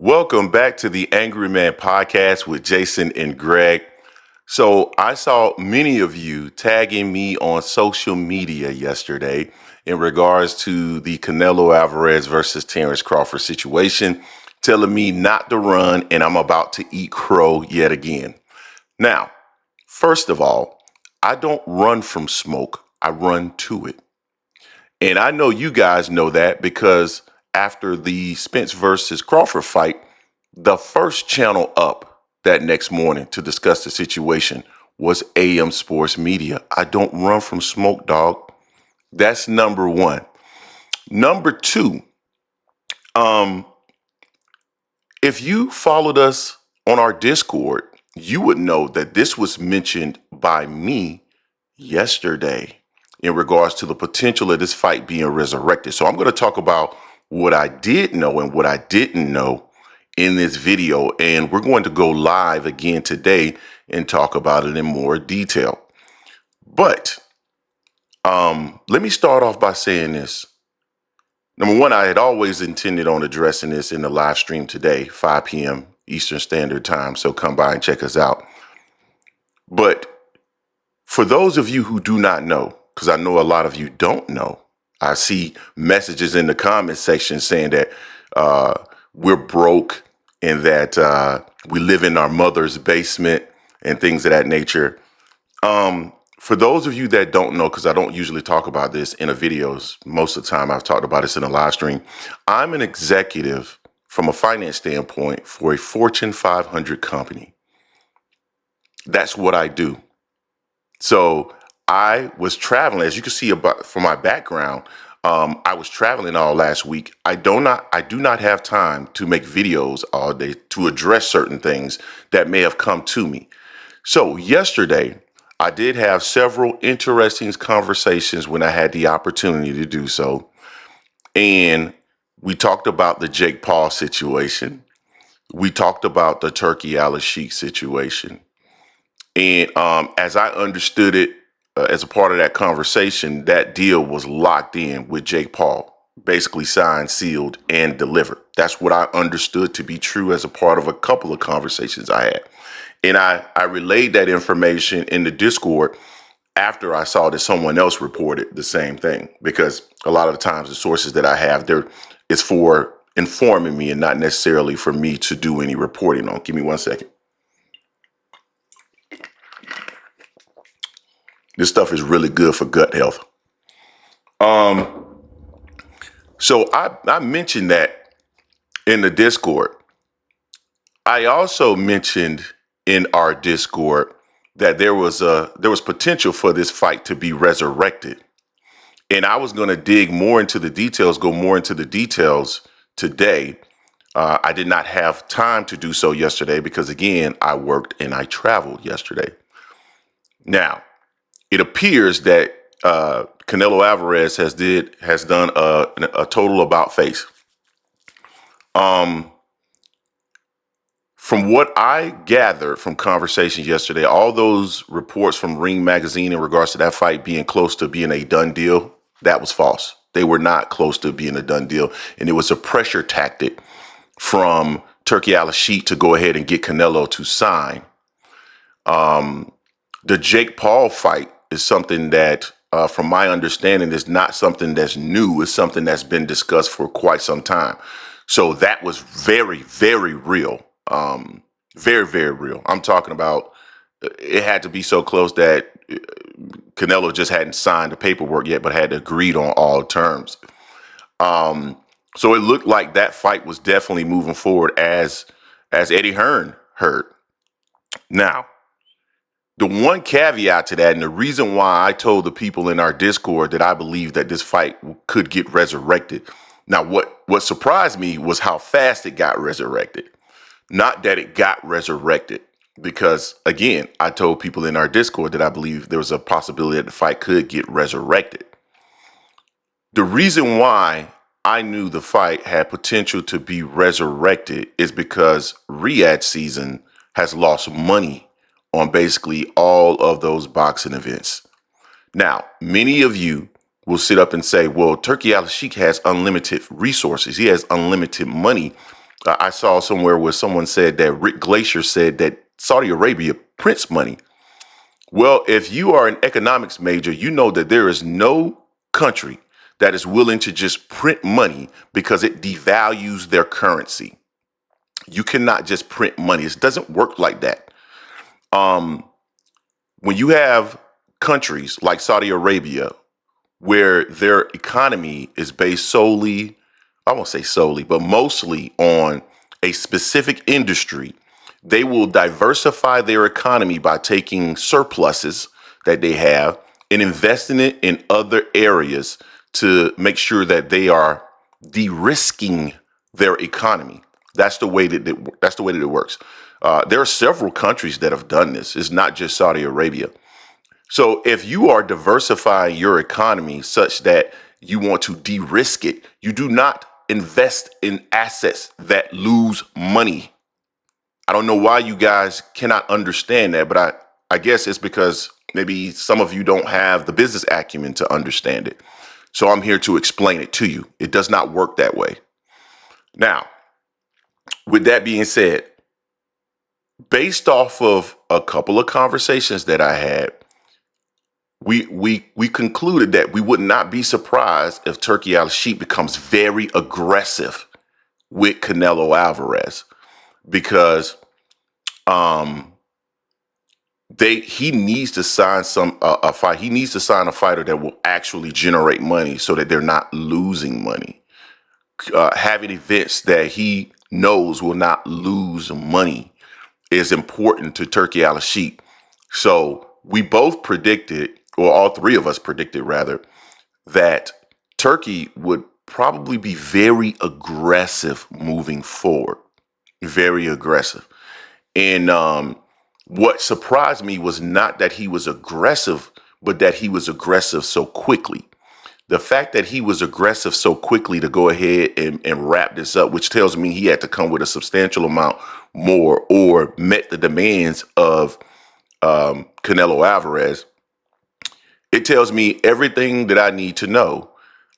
Welcome back to the Angry Man podcast with Jason and Greg. So, I saw many of you tagging me on social media yesterday in regards to the Canelo Alvarez versus Terence Crawford situation, telling me not to run and I'm about to eat crow yet again. Now, first of all, I don't run from smoke, I run to it. And I know you guys know that because after the Spence versus Crawford fight, the first channel up that next morning to discuss the situation was AM Sports Media. I don't run from smoke, dog. That's number one. Number two, um, if you followed us on our Discord, you would know that this was mentioned by me yesterday in regards to the potential of this fight being resurrected. So I'm going to talk about what I did know and what I didn't know in this video. And we're going to go live again today and talk about it in more detail. But let me start off by saying this. Number one, I had always intended on addressing this in the live stream today, 5 p.m. Eastern Standard Time. So come by and check us out. But for those of you who do not know, because I know a lot of you don't know, I see messages in the comment section saying that we're broke and that we live in our mother's basement and things of that nature. For those of you that don't know, because I don't usually talk about this in the videos, most of the time I've talked about this in a live stream. I'm an executive from a finance standpoint for a Fortune 500 company. That's what I do. So I was traveling, as you can see about from my background. I was traveling all last week. I do not have time to make videos all day to address certain things that may have come to me. So yesterday, I did have several interesting conversations when I had the opportunity to do so. And we talked about the Jake Paul situation. We talked about the Turki Alalshikh situation. And as I understood it, as a part of that conversation, that deal was locked in with Jake Paul, basically signed, sealed, and delivered. That's what I understood to be true as a part of a couple of conversations I had. And I relayed that information in the Discord after I saw that someone else reported the same thing, because a lot of the times the sources that I have there is for informing me and not necessarily for me to do any reporting on. Give me 1 second. This stuff is really good for gut health. So I mentioned that in the Discord. I also mentioned in our Discord that there was potential for this fight to be resurrected. And I was going to dig more into the details, go more into the details today. I did not have time to do so yesterday because, again, I worked and I traveled yesterday. Now, it appears that Canelo Alvarez has done a total about face. From what I gathered from conversations yesterday, all those reports from Ring Magazine in regards to that fight being close to being a done deal, that was false. They were not close to being a done deal, and it was a pressure tactic from Turki Alalshikh to go ahead and get Canelo to sign. The Jake Paul fight is something that, from my understanding, is not something that's new. It's something that's been discussed for quite some time. So that was very, very real. Very, very real. I'm talking about it had to be so close that Canelo just hadn't signed the paperwork yet, but had agreed on all terms. So it looked like that fight was definitely moving forward as Eddie Hearn heard. Now, the one caveat to that, and the reason why I told the people in our Discord that I believe that this fight could get resurrected. Now, what surprised me was how fast it got resurrected. Not that it got resurrected, because, again, I told people in our Discord that I believe there was a possibility that the fight could get resurrected. The reason why I knew the fight had potential to be resurrected is because Riyadh season has lost money on basically all of those boxing events. Now, many of you will sit up and say, well, Turki Alalshikh has unlimited resources. He has unlimited money I saw somewhere where someone said that Rick Glacier said that Saudi Arabia prints money. Well, if you are an economics major, you know that there is no country that is willing to just print money because it devalues their currency. You cannot just print money. It doesn't work like that. Um, when you have countries like Saudi Arabia, where their economy is based solely, I won't say solely, but mostly on a specific industry, they will diversify their economy by taking surpluses that they have and investing it in other areas to make sure that they are de-risking their economy. That's the way that it works. There are several countries that have done this. It's not just Saudi Arabia. So if you are diversifying your economy such that you want to de-risk it, you do not invest in assets that lose money. I don't know why you guys cannot understand that, but I guess it's because maybe some of you don't have the business acumen to understand it. So I'm here to explain it to you. It does not work that way. Now, with that being said, based off of a couple of conversations that I had, we concluded that we would not be surprised if Turki Alalshikh becomes very aggressive with Canelo Alvarez because he needs to sign a fight. He needs to sign a fighter that will actually generate money so that they're not losing money. Having events that he knows will not lose money is important to Turki Alalshikh. So we both predicted, or all three of us predicted rather, that Turki would probably be very aggressive moving forward. Very aggressive. And what surprised me was not that he was aggressive, but that he was aggressive so quickly. The fact that he was aggressive so quickly to go ahead and wrap this up, which tells me he had to come with a substantial amount more or met the demands of Canelo Alvarez, it tells me everything that I need to know.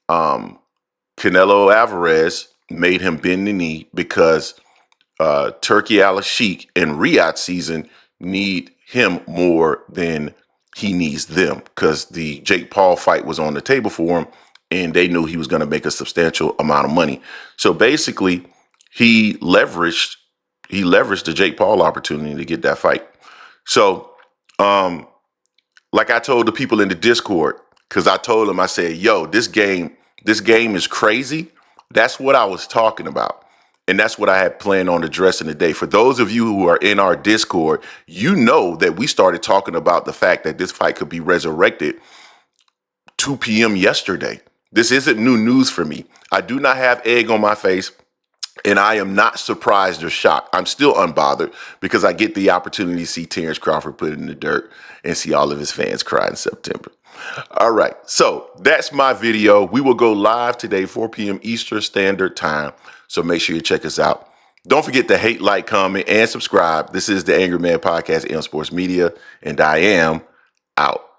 Canelo Alvarez made him bend the knee because Turki Alalshikh in Riyadh season need him more than he needs them because the Jake Paul fight was on the table for him and they knew he was going to make a substantial amount of money. So basically, he leveraged the Jake Paul opportunity to get that fight. So, like I told the people in the Discord, because I told them, I said, yo, this game is crazy. That's what I was talking about. And that's what I had planned on addressing today. For those of you who are in our Discord, you know that we started talking about the fact that this fight could be resurrected 2 p.m. yesterday. This isn't new news for me. I do not have egg on my face. And I am not surprised or shocked. I'm still unbothered because I get the opportunity to see Terence Crawford put it in the dirt and see all of his fans cry in September. All right, so that's my video. We will go live today, 4 p.m. Eastern Standard Time. So make sure you check us out. Don't forget to hate, like, comment, and subscribe. This is the Angry Man Podcast, M Sports Media, and I am out.